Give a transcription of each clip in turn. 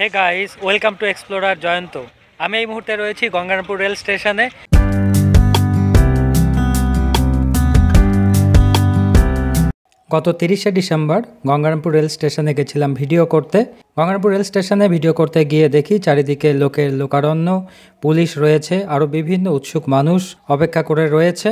Hey guys, welcome to Explorer Jayanta. আমি এই মুহূর্তে রয়েছি গঙ্গারামপুর রেল স্টেশনে। গত 30শে ডিসেম্বর গঙ্গারামপুর রেল স্টেশনে গেছিলাম ভিডিও করতে। গঙ্গারামপুর রেল স্টেশনে ভিডিও করতে গিয়ে দেখি চারিদিকে লোকের লোকারণ্য, পুলিশ রয়েছে, আরও বিভিন্ন উৎসুক মানুষ অপেক্ষা করে রয়েছে।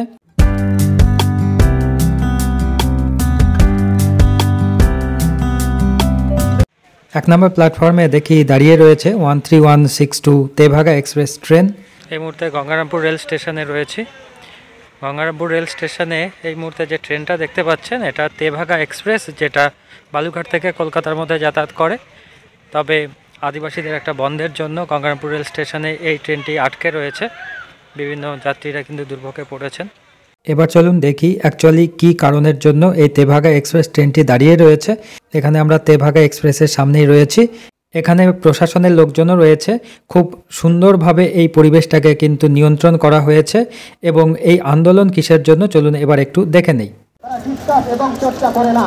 এক নম্বর প্ল্যাটফর্মে দেখি দাঁড়িয়ে রয়েছে 13162 তেভাগা এক্সপ্রেস ট্রেন। এই মুহূর্তে গঙ্গারামপুর রেল স্টেশনে রয়েছি। গঙ্গারামপুর রেল স্টেশনে এই মুহূর্তে যে ট্রেনটা দেখতে পাচ্ছেন, এটা তেভাগা এক্সপ্রেস, যেটা বালুঘাট থেকে কলকাতার মধ্যে যাতায়াত করে। তবে আদিবাসীদের একটা বন্ধের জন্য গঙ্গারামপুর রেল স্টেশনে এই ট্রেনটি আটকে রয়েছে। বিভিন্ন যাত্রীরা কিন্তু দুর্ভোগে পড়েছেন। এবার চলুন দেখি অ্যাকচুয়ালি কী কারণের জন্য এই তেভাগা এক্সপ্রেস ট্রেনটি দাঁড়িয়ে রয়েছে। এখানে আমরা তেভাগা এক্সপ্রেসের সামনেই রয়েছি। এখানে প্রশাসনের লোকজনও রয়েছে। খুব সুন্দরভাবে এই পরিবেশটাকে কিন্তু নিয়ন্ত্রণ করা হয়েছে। এবং এই আন্দোলন কিসের জন্য চলুন এবার একটু দেখে নেই। এবং চর্চা করে না,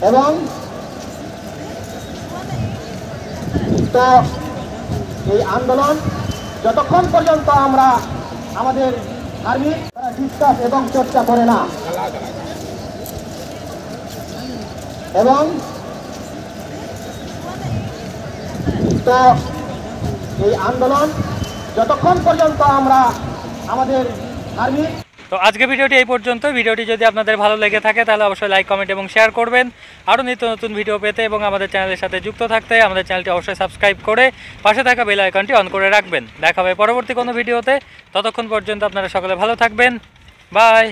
এবং তো এই আন্দোলন যতক্ষণ পর্যন্ত আমরা আমাদের ধার্মিক ডিসকাস এবং চর্চা করে না, এবং তো এই আন্দোলন যতক্ষণ পর্যন্ত আমরা আমাদের ধার্মিক। তো আজকে ভিডিওটি এই পর্যন্ত। ভিডিওটি যদি আপনাদের ভালো লেগে থাকে তাহলে অবশ্যই লাইক, কমেন্ট এবং শেয়ার করবেন। আরও নিত্য নতুন ভিডিও পেতে এবং আমাদের চ্যানেলের সাথে যুক্ত থাকতে আমাদের চ্যানেলটি অবশ্যই সাবস্ক্রাইব করে পাশে থাকা বেল আইকনটি অন করে রাখবেন। দেখা হবে পরবর্তী কোনো ভিডিওতে। ততক্ষণ পর্যন্ত আপনারা সকলে ভালো থাকবেন। বাই।